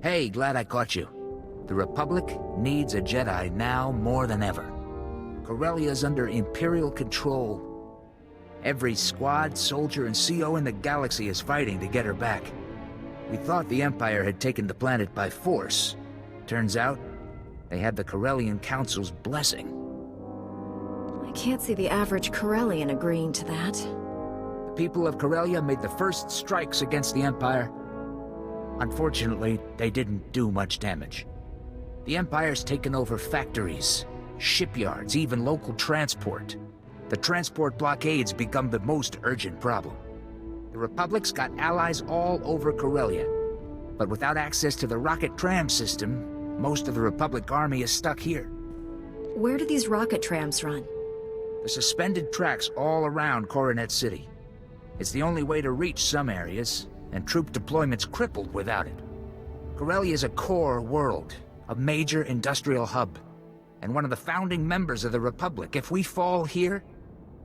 Hey, glad I caught you. The Republic needs a Jedi now more than ever. Corellia's under Imperial control. Every squad, soldier, and CO in the galaxy is fighting to get her back. We thought the Empire had taken the planet by force. Turns out, they had the Corellian Council's blessing. I can't see the average Corellian agreeing to that. The people of Corellia made the first strikes against the Empire. Unfortunately, they didn't do much damage. The Empire's taken over factories, shipyards, even local transport. The transport blockades become the most urgent problem. The Republic's got allies all over Corellia, but without access to the rocket tram system, most of the Republic army is stuck here. Where do these rocket trams run? The suspended tracks all around Coronet City. It's the only way to reach some areas, and troop deployment's crippled without it. Corellia is a core world, a major industrial hub, and one of the founding members of the Republic. If we fall here,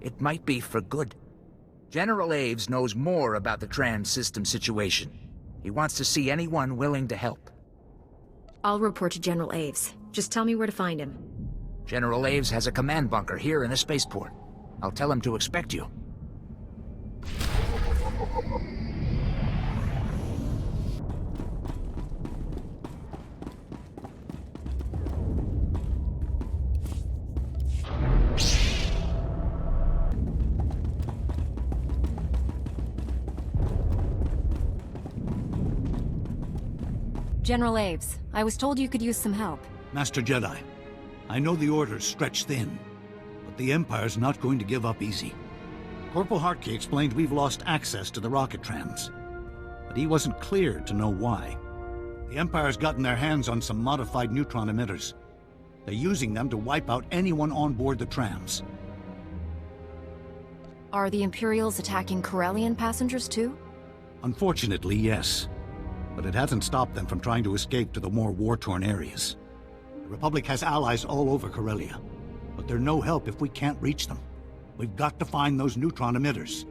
it might be for good. General Aves knows more about the trans system situation. He wants to see anyone willing to help. I'll report to General Aves. Just tell me where to find him. General Aves has a command bunker here in the spaceport. I'll tell him to expect you. General Aves, I was told you could use some help. Master Jedi, I know the Order's stretched thin, but the Empire's not going to give up easy. Corporal Hartke explained we've lost access to the rocket trams, but he wasn't clear to know why. The Empire's gotten their hands on some modified neutron emitters. They're using them to wipe out anyone on board the trams. Are the Imperials attacking Corellian passengers too? Unfortunately, yes. But it hasn't stopped them from trying to escape to the more war-torn areas. The Republic has allies all over Corellia, but they're no help if we can't reach them. We've got to find those neutron emitters.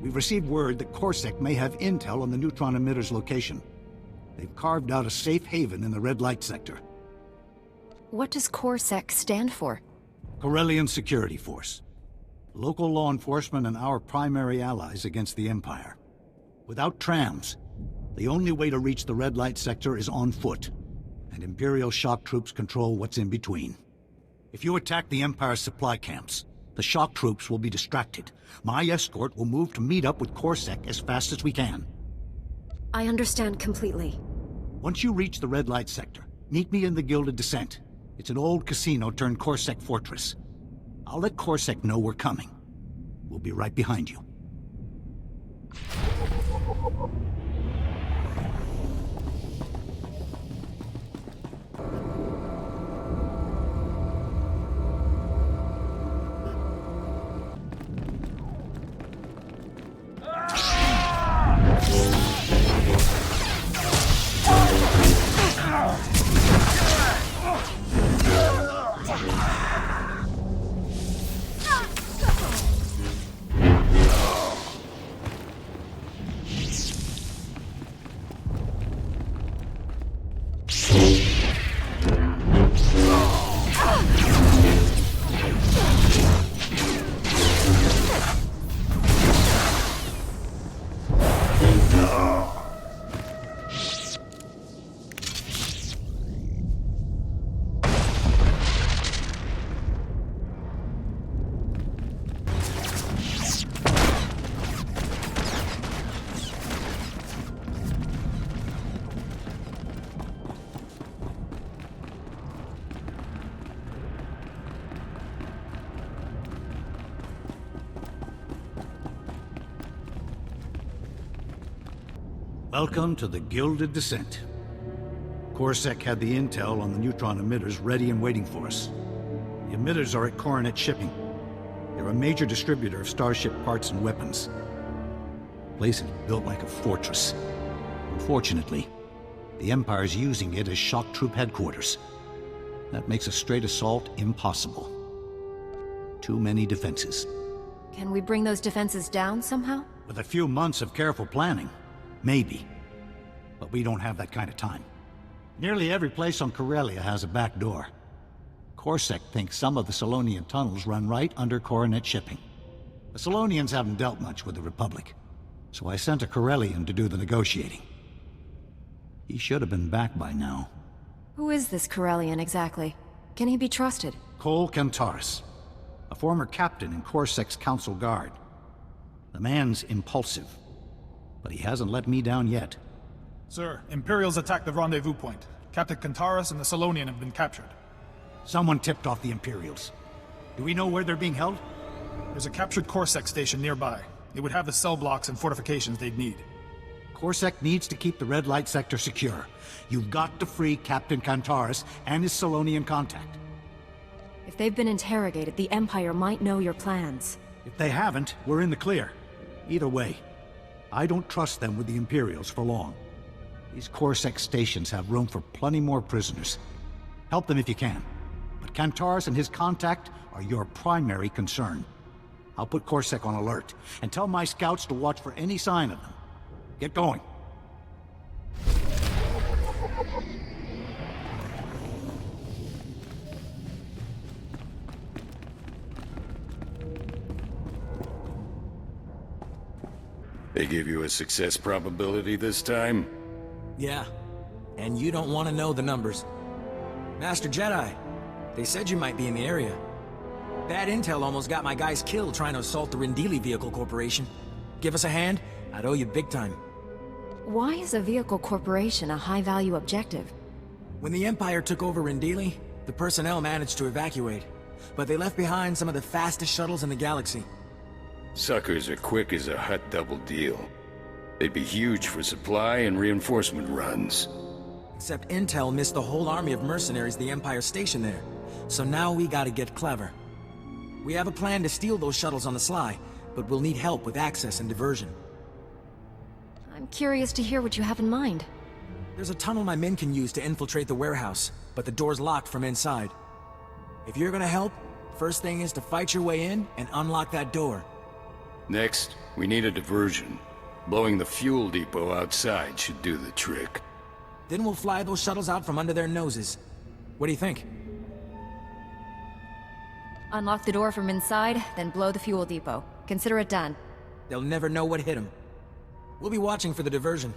We've received word that Corsac may have intel on the neutron emitters' location. They've carved out a safe haven in the red light sector. What does Corsac stand for? Corellian Security Force. Local law enforcement and our primary allies against the Empire. Without trams, the only way to reach the red light sector is on foot, and Imperial shock troops control what's in between. If you attack the Empire's supply camps, the shock troops will be distracted. My escort will move to meet up with Corsac as fast as we can. I understand completely. Once you reach the red light sector, meet me in the Gilded Descent. It's an old casino turned Corsac fortress. I'll let Corsac know we're coming. We'll be right behind you. Welcome to the Gilded Descent. Corsac had the intel on the neutron emitters ready and waiting for us. The emitters are at Coronet Shipping. They're a major distributor of starship parts and weapons. The place is built like a fortress. Unfortunately, the Empire's using it as shock troop headquarters. That makes a straight assault impossible. Too many defenses. Can we bring those defenses down somehow? With a few months of careful planning, maybe. But we don't have that kind of time. Nearly every place on Corellia has a back door. Corsac thinks some of the Solonian tunnels run right under Coronet shipping. The Solonians haven't dealt much with the Republic, so I sent a Corellian to do the negotiating. He should have been back by now. Who is this Corellian exactly? Can he be trusted? Cole Kantaris, a former captain in Corsac's Council Guard. The man's impulsive, but he hasn't let me down yet. Sir, Imperials attacked the rendezvous point. Captain Kantaris and the Solonian have been captured. Someone tipped off the Imperials. Do we know where they're being held? There's a captured Corsac station nearby. It would have the cell blocks and fortifications they'd need. Corsac needs to keep the red light sector secure. You've got to free Captain Kantaris and his Solonian contact. If they've been interrogated, the Empire might know your plans. If they haven't, we're in the clear. Either way, I don't trust them with the Imperials for long. These Corsac stations have room for plenty more prisoners. Help them if you can. But Kantaris and his contact are your primary concern. I'll put Corsac on alert, and tell my scouts to watch for any sign of them. Get going. They give you a success probability this time? Yeah, and you don't want to know the numbers. Master Jedi, they said you might be in the area. Bad intel almost got my guys killed trying to assault the Rendili Vehicle Corporation. Give us a hand, I'd owe you big time. Why is a vehicle corporation a high-value objective? When the Empire took over Rendili, the personnel managed to evacuate, but they left behind some of the fastest shuttles in the galaxy. Suckers are quick as a hot double deal. They'd be huge for supply and reinforcement runs. Except Intel missed the whole army of mercenaries the Empire stationed there, so now we gotta get clever. We have a plan to steal those shuttles on the sly, but we'll need help with access and diversion. I'm curious to hear what you have in mind. There's a tunnel my men can use to infiltrate the warehouse, but the door's locked from inside. If you're gonna help, first thing is to fight your way in and unlock that door. Next, we need a diversion. Blowing the fuel depot outside should do the trick. Then we'll fly those shuttles out from under their noses. What do you think? Unlock the door from inside, then blow the fuel depot. Consider it done. They'll never know what hit them. We'll be watching for the diversion.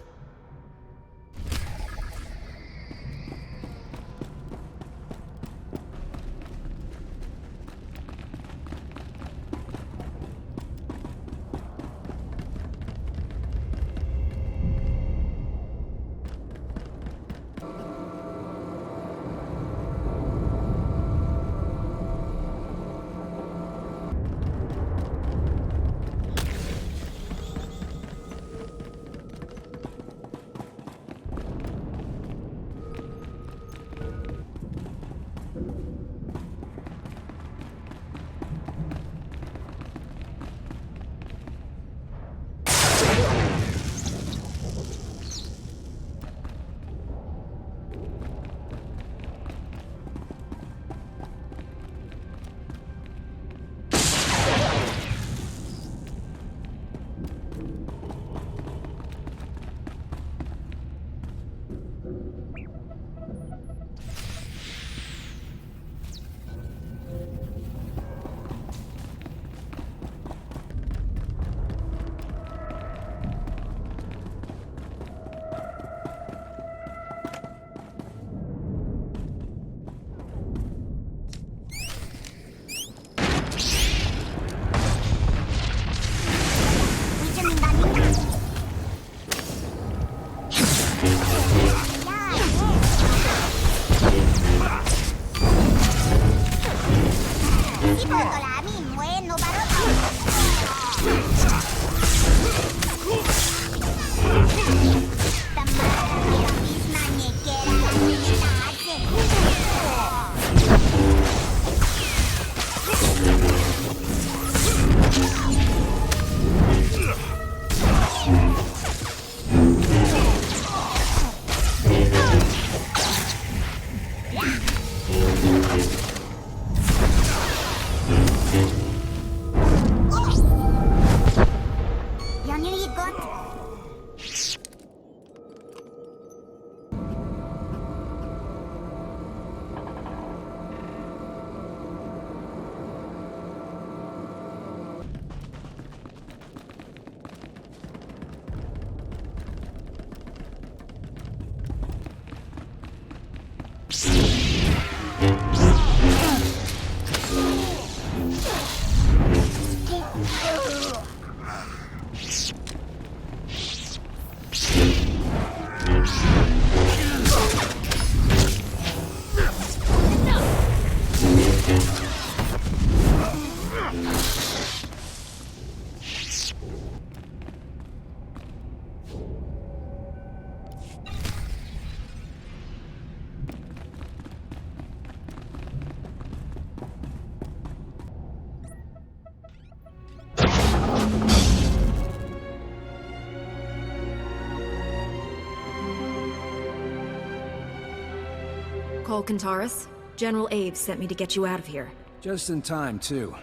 Cole Kantaris. General Aves sent me to get you out of here. Just in time, too.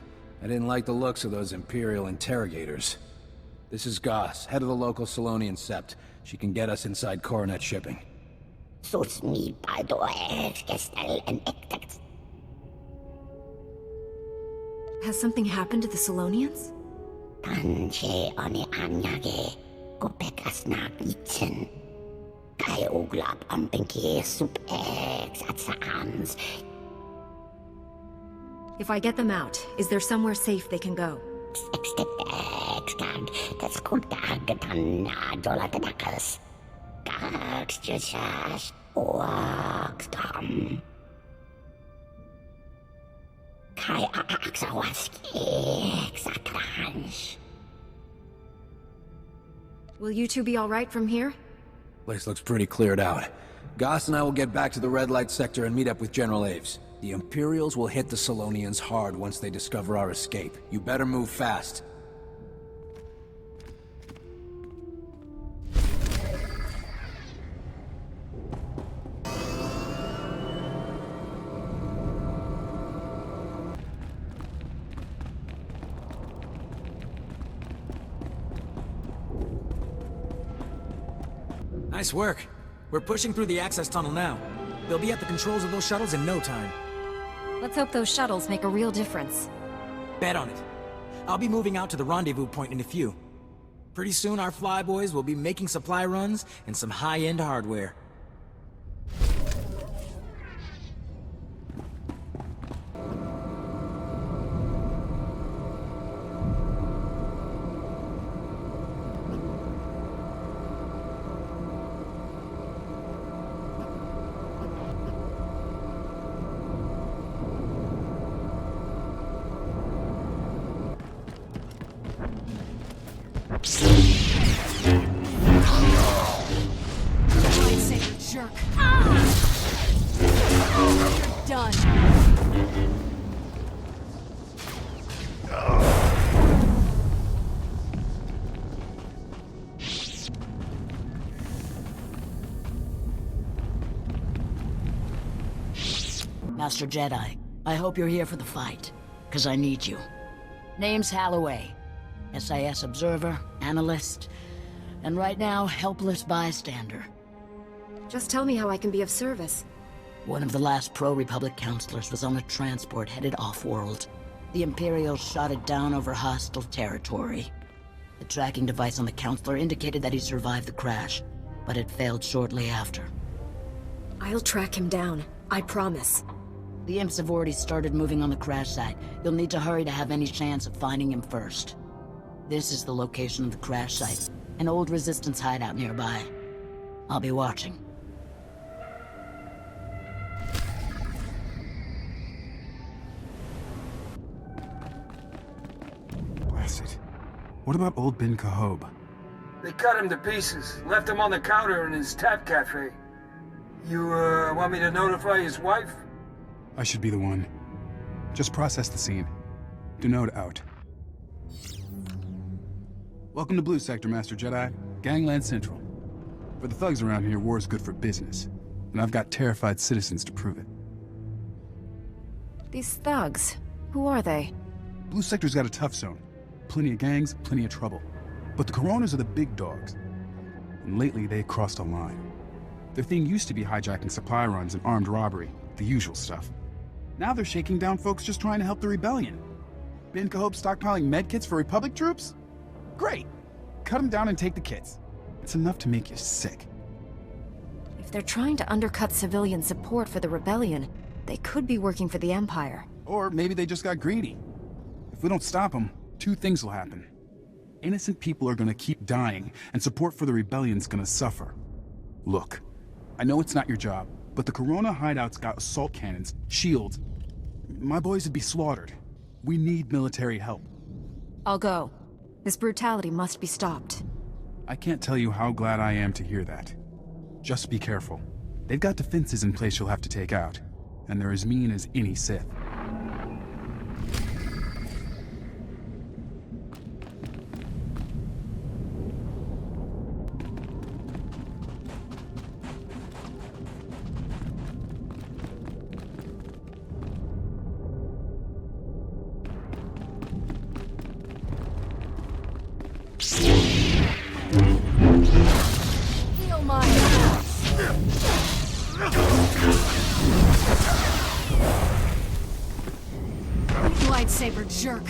I didn't like the looks of those Imperial interrogators. This is Goss, head of the local Solonian Sept. She can get us inside Coronet shipping. Suits me by the way, gestel en ectect. Has something happened to the Solonians? Tanje oni anyage, kopekas na gitsen. Kai uglap ang pinky sup ex at saans. If I get them out, is there somewhere safe they can go? Extag, that's good gatan na dolatadakas. Gags jusas, oakstam. Kai aksawaski, exakrans. Will you two be alright from here? Place looks pretty cleared out. Goss and I will get back to the red light sector and meet up with General Aves. The Imperials will hit the Solonians hard once they discover our escape. You better move fast. Nice work. We're pushing through the access tunnel now. They'll be at the controls of those shuttles in no time. Let's hope those shuttles make a real difference. Bet on it. I'll be moving out to the rendezvous point in a few. Pretty soon our flyboys will be making supply runs and some high-end hardware. Jerk. You're done. Master Jedi, I hope you're here for the fight, 'cause I need you. Name's Halloway. SIS observer, analyst, and right now, helpless bystander. Just tell me how I can be of service. One of the last pro-Republic counselors was on a transport headed off-world. The Imperials shot it down over hostile territory. The tracking device on the counselor indicated that he survived the crash, but it failed shortly after. I'll track him down. I promise. The imps have already started moving on the crash site. You'll need to hurry to have any chance of finding him first. This is the location of the crash site, an old Resistance hideout nearby. I'll be watching. Blast it. What about old Ben Cahob? They cut him to pieces, left him on the counter in his tap cafe. You, want me to notify his wife? I should be the one. Just process the scene. Denote out. Welcome to Blue Sector, Master Jedi. Gangland Central. For the thugs around here, war is good for business. And I've got terrified citizens to prove it. These thugs, who are they? Blue Sector's got a tough zone. Plenty of gangs, plenty of trouble. But the Coronas are the big dogs. And lately, they crossed a line. Their thing used to be hijacking supply runs and armed robbery, the usual stuff. Now they're shaking down folks just trying to help the rebellion. Ben Cahob stockpiling medkits for Republic troops? Great! Cut them down and take the kits. It's enough to make you sick. If they're trying to undercut civilian support for the rebellion, they could be working for the Empire. Or maybe they just got greedy. If we don't stop them, two things will happen. Innocent people are gonna keep dying, and support for the rebellion's gonna suffer. Look, I know it's not your job, but the Corona hideout's got assault cannons, shields. My boys would be slaughtered. We need military help. I'll go. This brutality must be stopped. I can't tell you how glad I am to hear that. Just be careful. They've got defenses in place you'll have to take out, and they're as mean as any Sith. Feel my lightsaber jerk.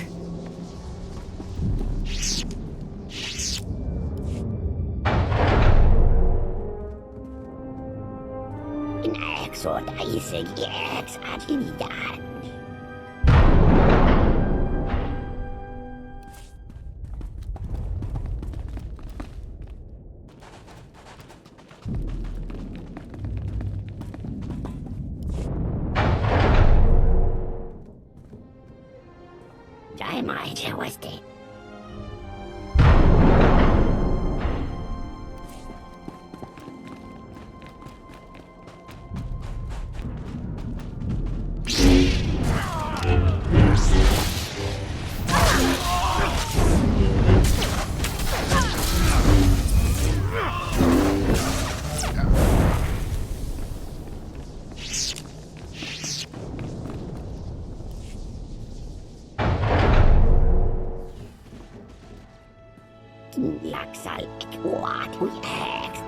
Jedi Knight was dead. Laksal what we ask.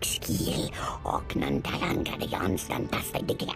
Skill och nantalangar Jansson tasta digra.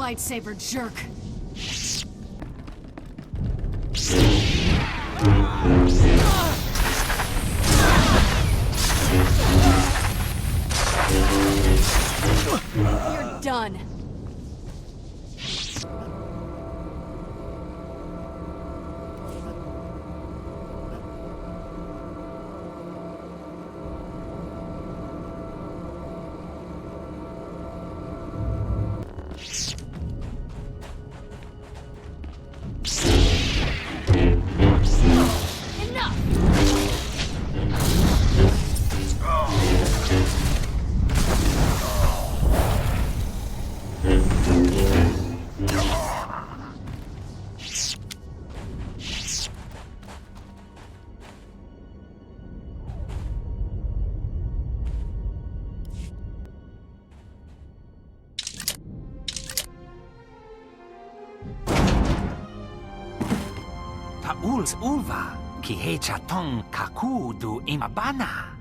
Lightsaber jerk. You're done. Uls ulva, ki hecha tong kaku du imabana.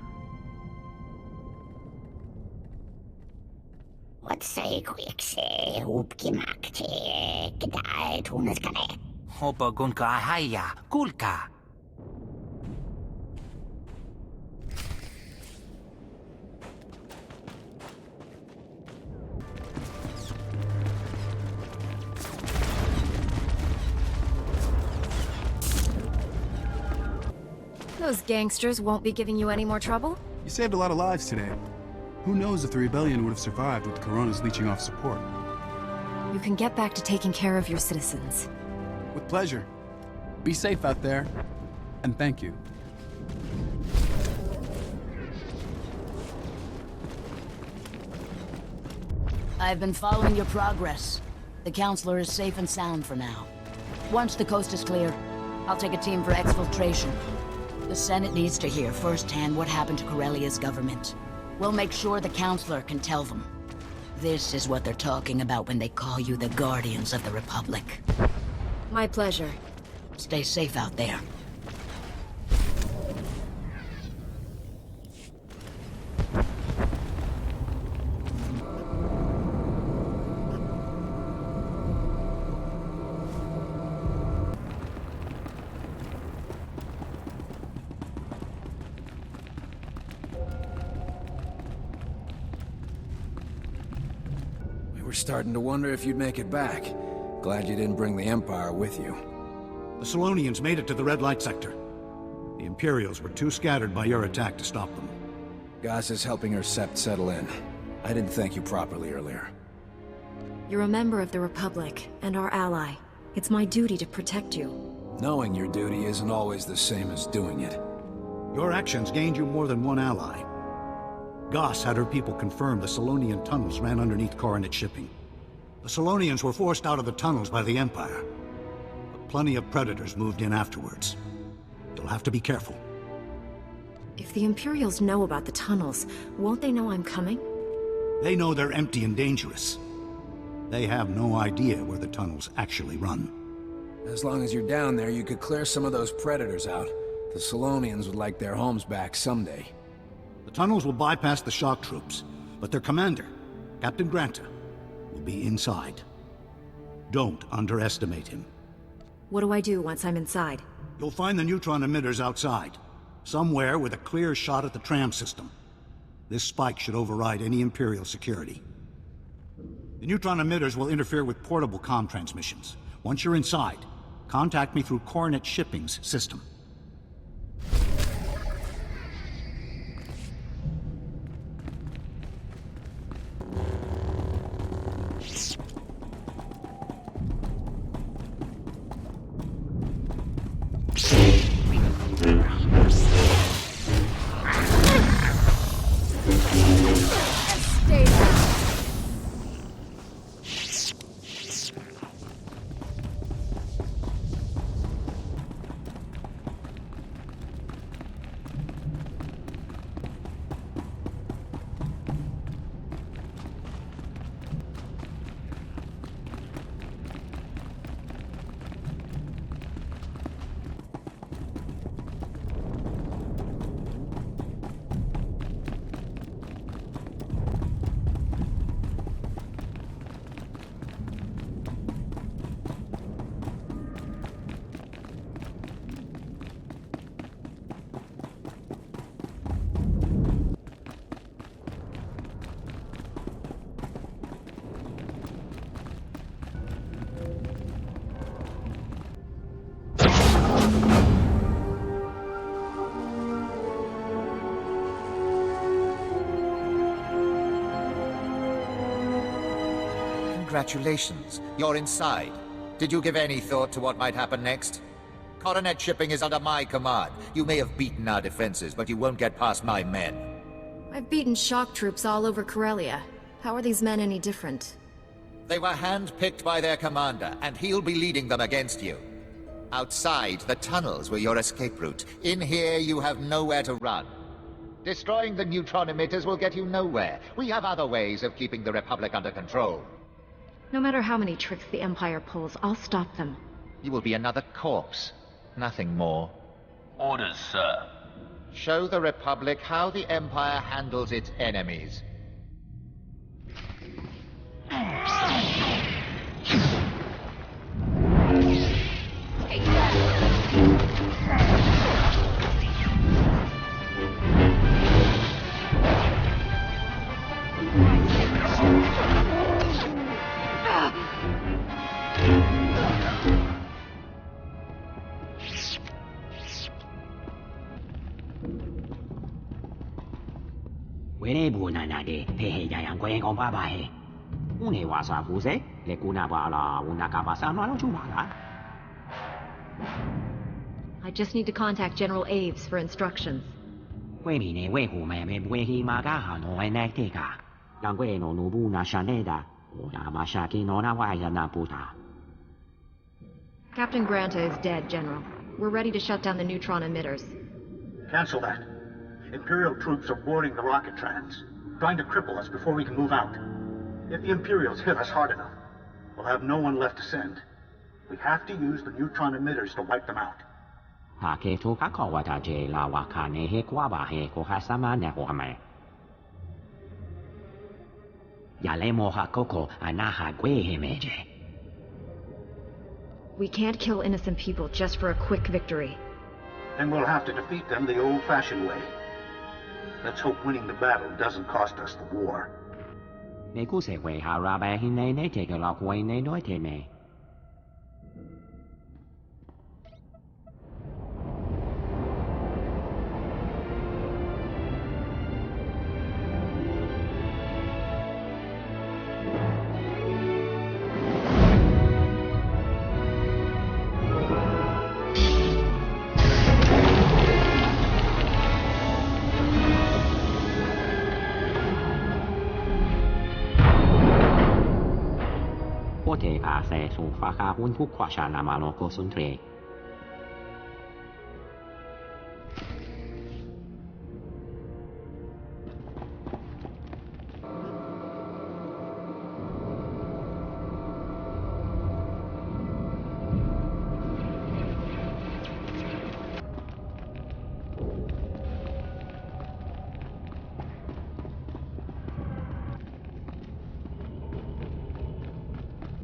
What say quick say hupki makte kidai tunas kane. Hopa gunka ahaya, kulka. Those gangsters won't be giving you any more trouble? You saved a lot of lives today. Who knows if the rebellion would have survived with the Coronas leeching off support. You can get back to taking care of your citizens. With pleasure. Be safe out there. And thank you. I've been following your progress. The Counselor is safe and sound for now. Once the coast is clear, I'll take a team for exfiltration. The Senate needs to hear firsthand what happened to Corellia's government. We'll make sure the Counselor can tell them. This is what they're talking about when they call you the Guardians of the Republic. My pleasure. Stay safe out there. We're starting to wonder if you'd make it back. Glad you didn't bring the Empire with you. The Solonians made it to the red light sector. The Imperials were too scattered by your attack to stop them. Goss is helping her sept settle in. I didn't thank you properly earlier. You're a member of the Republic, and our ally. It's my duty to protect you. Knowing your duty isn't always the same as doing it. Your actions gained you more than one ally. Goss had her people confirm the Solonian tunnels ran underneath Coronet shipping. The Solonians were forced out of the tunnels by the Empire. But plenty of Predators moved in afterwards. You'll have to be careful. If the Imperials know about the tunnels, won't they know I'm coming? They know they're empty and dangerous. They have no idea where the tunnels actually run. As long as you're down there, you could clear some of those Predators out. The Solonians would like their homes back someday. The tunnels will bypass the shock troops, but their commander, Captain Granta, will be inside. Don't underestimate him. What do I do once I'm inside? You'll find the neutron emitters outside, somewhere with a clear shot at the tram system. This spike should override any Imperial security. The neutron emitters will interfere with portable comm transmissions. Once you're inside, contact me through Coronet Shipping's system. Congratulations, you're inside. Did you give any thought to what might happen next? Coronet Shipping is under my command. You may have beaten our defenses, but you won't get past my men. I've beaten shock troops all over Corellia. How are these men any different? They were hand-picked by their commander, and he'll be leading them against you. Outside, the tunnels were your escape route. In here, you have nowhere to run. Destroying the neutron emitters will get you nowhere. We have other ways of keeping the Republic under control. No matter how many tricks the Empire pulls, I'll stop them. You will be another corpse. Nothing more. Orders, sir. Show the Republic how the Empire handles its enemies. I just need to contact General Aves for instructions. Captain Granta is dead, General. We're ready to shut down the neutron emitters. Cancel that. Imperial troops are boarding the rocket trams, trying to cripple us before we can move out. If the Imperials hit us hard enough, we'll have no one left to send. We have to use the neutron emitters to wipe them out. We can't kill innocent people just for a quick victory. Then we'll have to defeat them the old-fashioned way. Let's hope winning the battle doesn't cost us the war. 你估社會下拉白顯你呢隻嘅落位你內體咩？Poteva se su faka un kukwasha na mano concentré.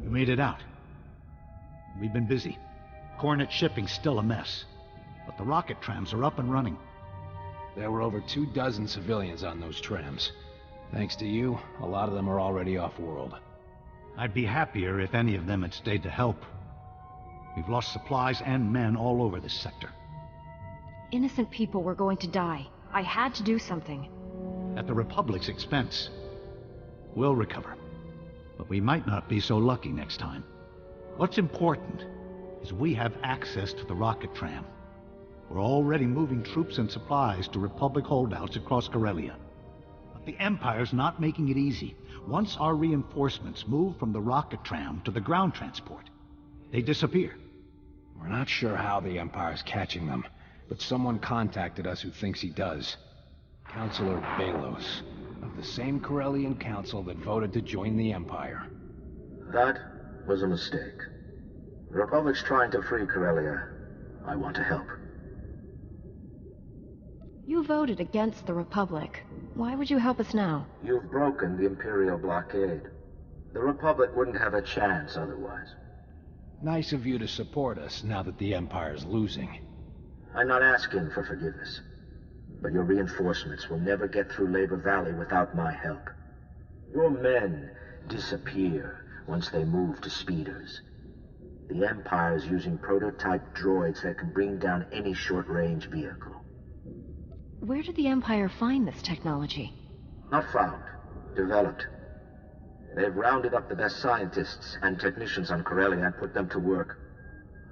Made it out. We've been busy. Coronet shipping's still a mess. But the rocket trams are up and running. There were over 24 civilians on those trams. Thanks to you, a lot of them are already off-world. I'd be happier if any of them had stayed to help. We've lost supplies and men all over this sector. Innocent people were going to die. I had to do something. At the Republic's expense. We'll recover. But we might not be so lucky next time. What's important is we have access to the rocket tram. We're already moving troops and supplies to Republic holdouts across Corellia. But the Empire's not making it easy. Once our reinforcements move from the rocket tram to the ground transport, they disappear. We're not sure how the Empire's catching them, but someone contacted us who thinks he does. Councilor Balos, of the same Corellian council that voted to join the Empire. That was a mistake. The Republic's trying to free Corellia. I want to help. You voted against the Republic. Why would you help us now? You've broken the Imperial blockade. The Republic wouldn't have a chance otherwise. Nice of you to support us now that the Empire's losing. I'm not asking for forgiveness. But your reinforcements will never get through Labor Valley without my help. Your men disappear once they move to speeders. The Empire is using prototype droids that can bring down any short-range vehicle. Where did the Empire find this technology? Not found. Developed. They've rounded up the best scientists and technicians on Corellia and put them to work.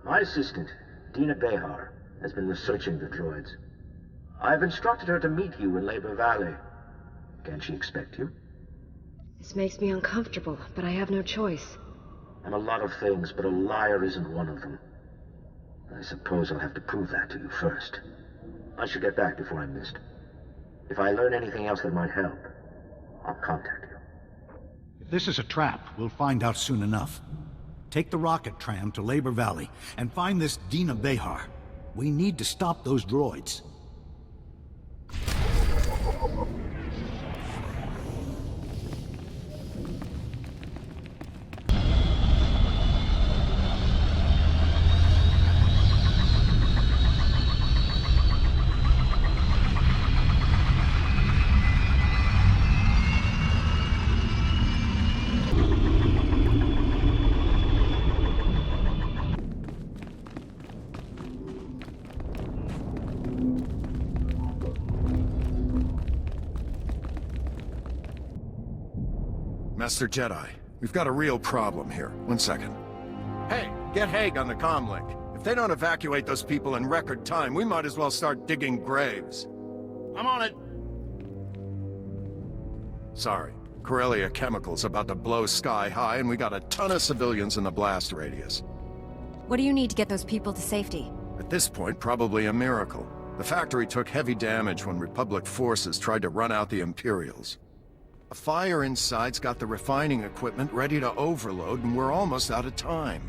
My assistant, Dina Behar, has been researching the droids. I've instructed her to meet you in Labor Valley. Can she expect you? This makes me uncomfortable, but I have no choice. I'm a lot of things, but a liar isn't one of them. I suppose I'll have to prove that to you first. I should get back before I'm missed. If I learn anything else that might help, I'll contact you. If this is a trap, we'll find out soon enough. Take the rocket tram to Labor Valley and find this Dina Behar. We need to stop those droids. Master Jedi, we've got a real problem here. 1 second. Hey, get Haig on the comlink. If they don't evacuate those people in record time, we might as well start digging graves. I'm on it. Sorry. Corellia Chemical's about to blow sky high, and we got a ton of civilians in the blast radius. What do you need to get those people to safety? At this point, probably a miracle. The factory took heavy damage when Republic forces tried to run out the Imperials. A fire inside's got the refining equipment ready to overload, and we're almost out of time.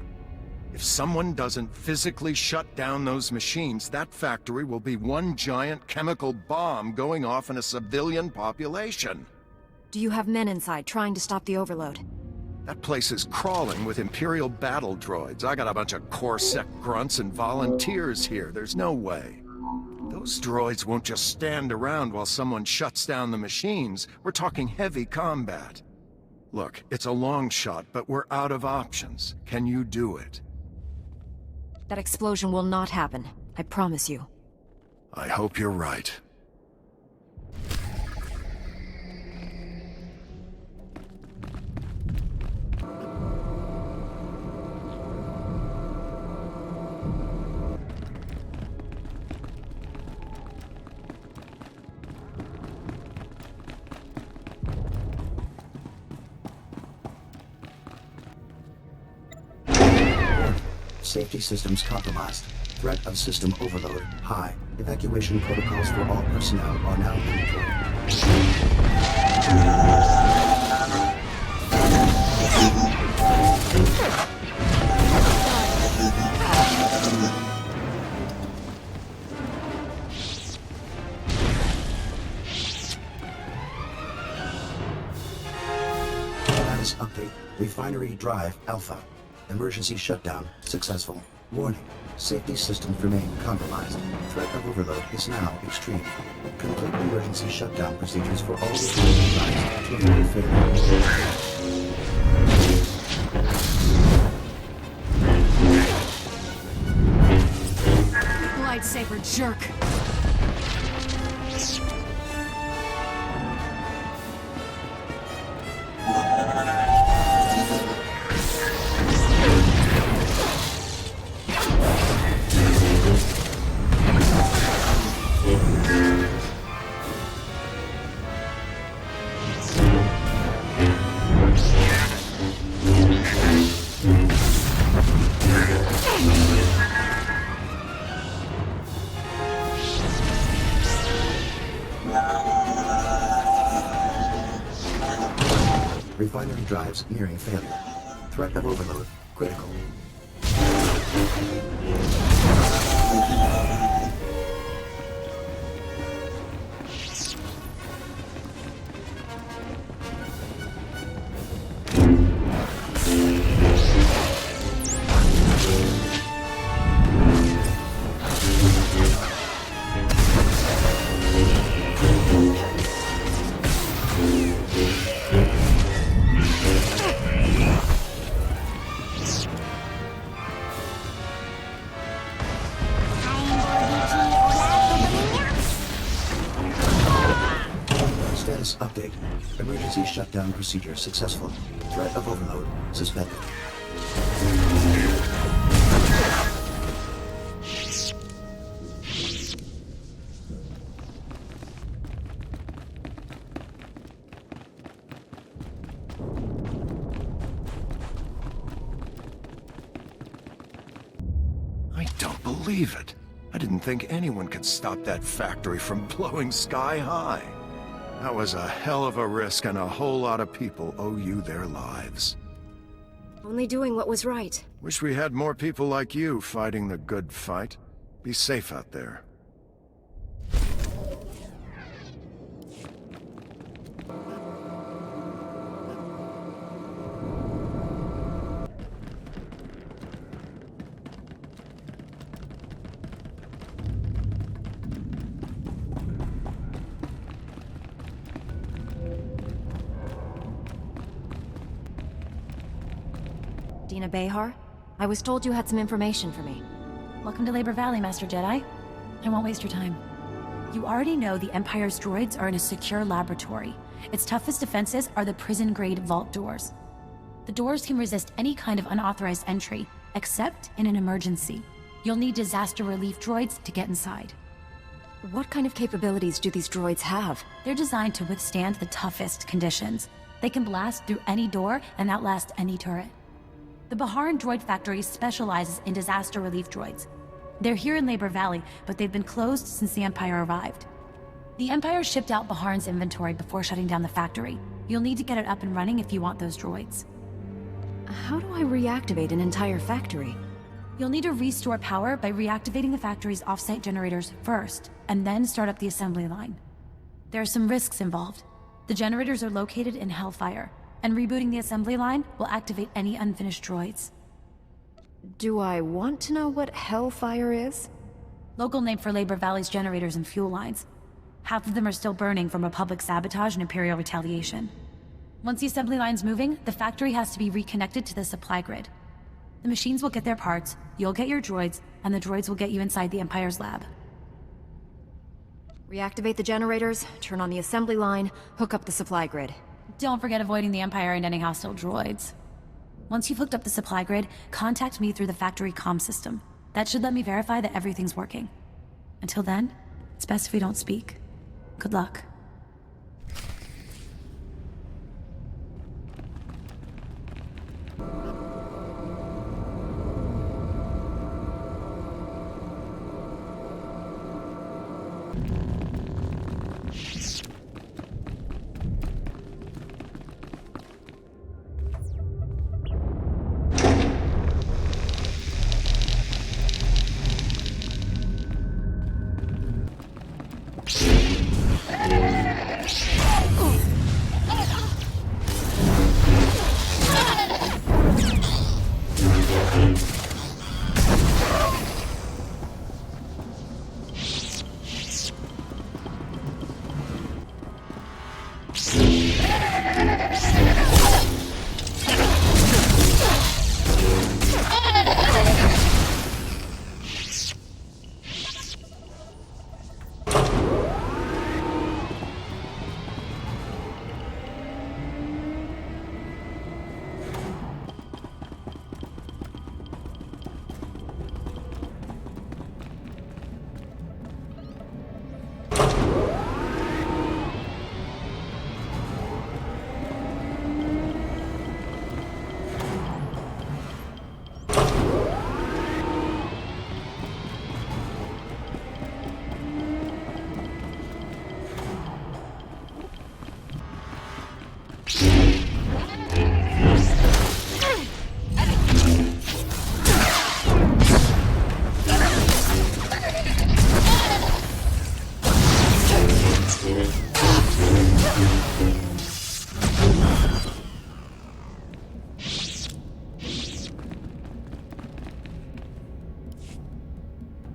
If someone doesn't physically shut down those machines, that factory will be one giant chemical bomb going off in a civilian population. Do you have men inside trying to stop the overload? That place is crawling with Imperial battle droids. I got a bunch of Corpsec grunts and volunteers here. There's no way. Those droids won't just stand around while someone shuts down the machines. We're talking heavy combat. Look, it's a long shot, but we're out of options. Can you do it? That explosion will not happen. I promise you. I hope you're right. Safety systems compromised. Threat of system overload high. Evacuation protocols for all personnel are now mandatory. Status update. Refinery Drive Alpha. Emergency shutdown successful. Warning. Safety systems remain compromised. Threat of overload is now extreme. Complete emergency shutdown procedures for all refinery drives to avoid failure. Lightsaber jerk. Refinery drives nearing failure. Threat of overload critical. Status update. Emergency shutdown procedure successful. Threat of overload suspended. I don't believe it. I didn't think anyone could stop that factory from blowing sky high. That was a hell of a risk, and a whole lot of people owe you their lives. Only doing what was right. Wish we had more people like you fighting the good fight. Be safe out there. Dina Behar? I was told you had some information for me. Welcome to Labor Valley, Master Jedi. I won't waste your time. You already know the Empire's droids are in a secure laboratory. Its toughest defenses are the prison-grade vault doors. The doors can resist any kind of unauthorized entry, except in an emergency. You'll need disaster relief droids to get inside. What kind of capabilities do these droids have? They're designed to withstand the toughest conditions. They can blast through any door and outlast any turret. The Baharan Droid Factory specializes in disaster relief droids. They're here in Labor Valley, but they've been closed since the Empire arrived. The Empire shipped out Baharan's inventory before shutting down the factory. You'll need to get it up and running if you want those droids. How do I reactivate an entire factory? You'll need to restore power by reactivating the factory's off-site generators first, and then start up the assembly line. There are some risks involved. The generators are located in Hellfire, and rebooting the assembly line will activate any unfinished droids. Do I want to know what Hellfire is? Local name for Labor Valley's generators and fuel lines. Half of them are still burning from Republic sabotage and Imperial retaliation. Once the assembly line's moving, the factory has to be reconnected to the supply grid. The machines will get their parts, you'll get your droids, and the droids will get you inside the Empire's lab. Reactivate the generators, turn on the assembly line, hook up the supply grid. Don't forget avoiding the Empire and any hostile droids. Once you've hooked up the supply grid, contact me through the factory comm system. That should let me verify that everything's working. Until then, it's best if we don't speak. Good luck.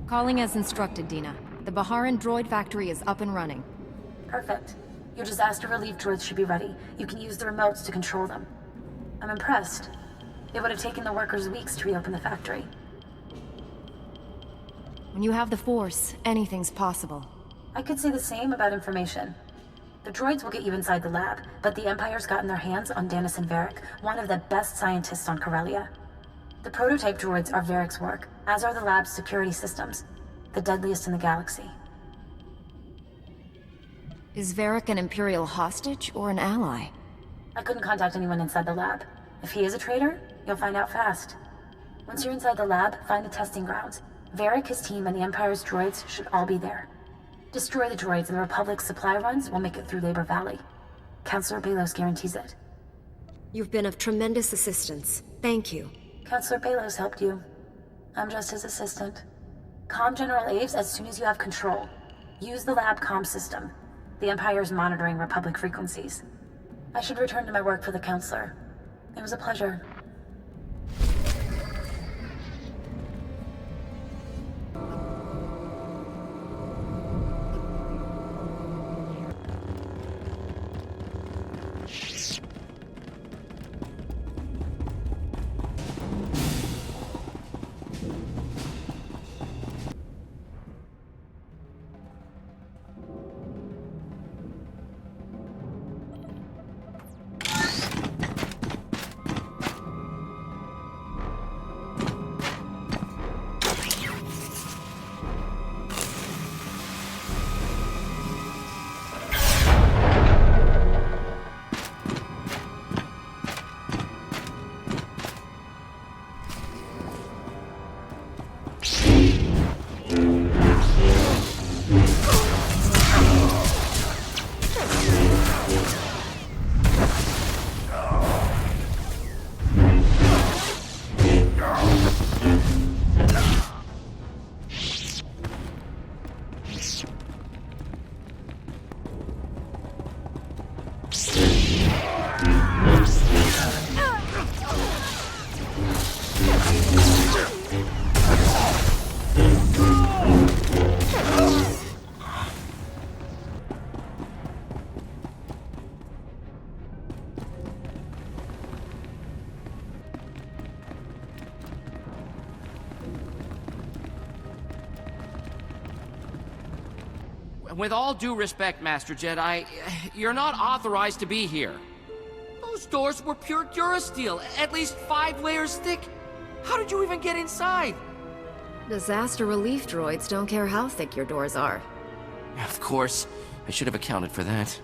Calling as instructed, Dina. The Baharan droid factory is up and running. Perfect. Your disaster relief droids should be ready. You can use the remotes to control them. I'm impressed. It would have taken the workers weeks to reopen the factory. When you have the Force, anything's possible. I could say the same about information. The droids will get you inside the lab, but the Empire's gotten their hands on Dennison Varric, one of the best scientists on Corellia. The prototype droids are Varric's work, as are the lab's security systems, the deadliest in the galaxy. Is Varric an Imperial hostage or an ally? I couldn't contact anyone inside the lab. If he is a traitor, you'll find out fast. Once you're inside the lab, find the testing grounds. Varric, his team, and the Empire's droids should all be there. Destroy the droids and the Republic's supply runs will make it through Labor Valley. Councilor Belos guarantees it. You've been of tremendous assistance. Thank you. Councilor Belos helped you. I'm just his assistant. Comm General Aves as soon as you have control. Use the lab comm system. The Empire's monitoring Republic frequencies. I should return to my work for the Councilor. It was a pleasure. With all due respect, Master Jedi, you're not authorized to be here. Those doors were pure durasteel, at least 5 layers thick. How did you even get inside? Disaster relief droids don't care how thick your doors are. Of course. I should have accounted for that.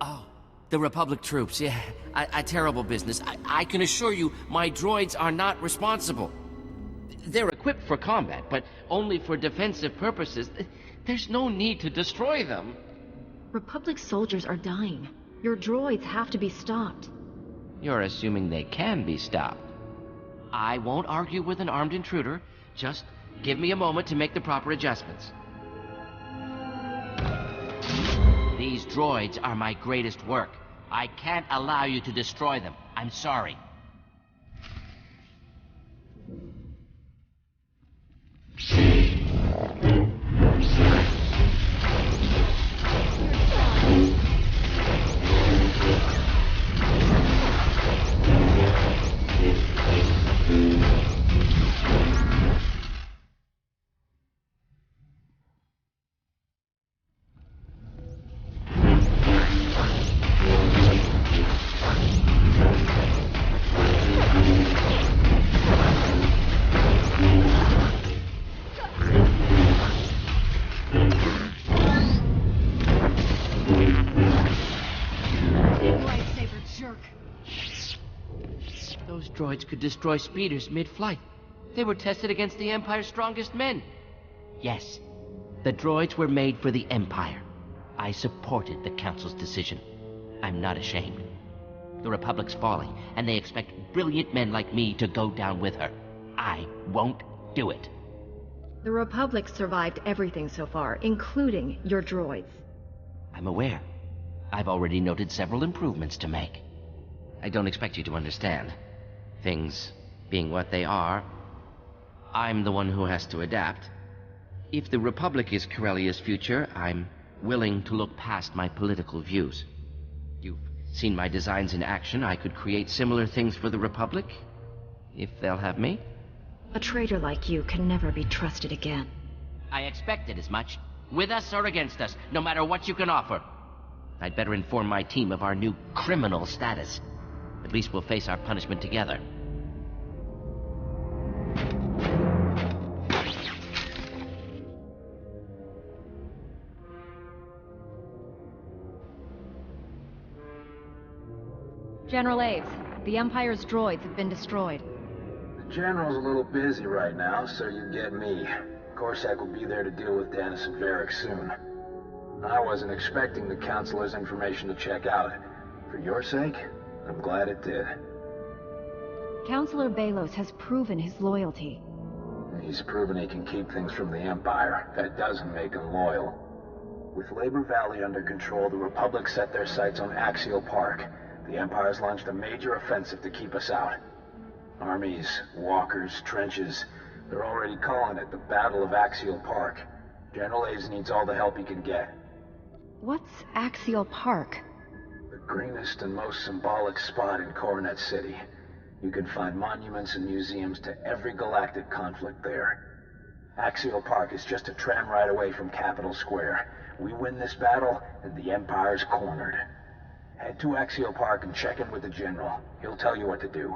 Oh, the Republic troops, yeah. A terrible business. I can assure you, my droids are not responsible. They're equipped for combat, but only for defensive purposes. There's no need to destroy them. Republic soldiers are dying. Your droids have to be stopped. You're assuming they can be stopped. I won't argue with an armed intruder. Just give me a moment to make the proper adjustments. These droids are my greatest work. I can't allow you to destroy them. I'm sorry. Those droids could destroy speeders mid-flight. They were tested against the Empire's strongest men. Yes, the droids were made for the Empire. I supported the Council's decision. I'm not ashamed. The Republic's falling, and they expect brilliant men like me to go down with her. I won't do it. The Republic survived everything so far, including your droids. I'm aware. I've already noted several improvements to make. I don't expect you to understand. Things being what they are, I'm the one who has to adapt. If the Republic is Corellia's future, I'm willing to look past my political views. You've seen my designs in action. I could create similar things for the Republic, if they'll have me. A traitor like you can never be trusted again. I expected as much. With us or against us, no matter what you can offer. I'd better inform my team of our new criminal status. At least we'll face our punishment together. General Aves, the Empire's droids have been destroyed. The General's a little busy right now, so you get me. Corsac will be there to deal with Dennis and Varric soon. I wasn't expecting the Councilor's information to check out. For your sake, I'm glad it did. Councilor Belos has proven his loyalty. He's proven he can keep things from the Empire. That doesn't make him loyal. With Labor Valley under control, the Republic set their sights on Axial Park. The Empire's launched a major offensive to keep us out. Armies, walkers, trenches, they're already calling it the Battle of Axial Park. General Aves needs all the help he can get. What's Axial Park? The greenest and most symbolic spot in Coronet City. You can find monuments and museums to every galactic conflict there. Axial Park is just a tram ride away from Capitol Square. We win this battle, and the Empire's cornered. Head to Axial Park and check in with the General. He'll tell you what to do.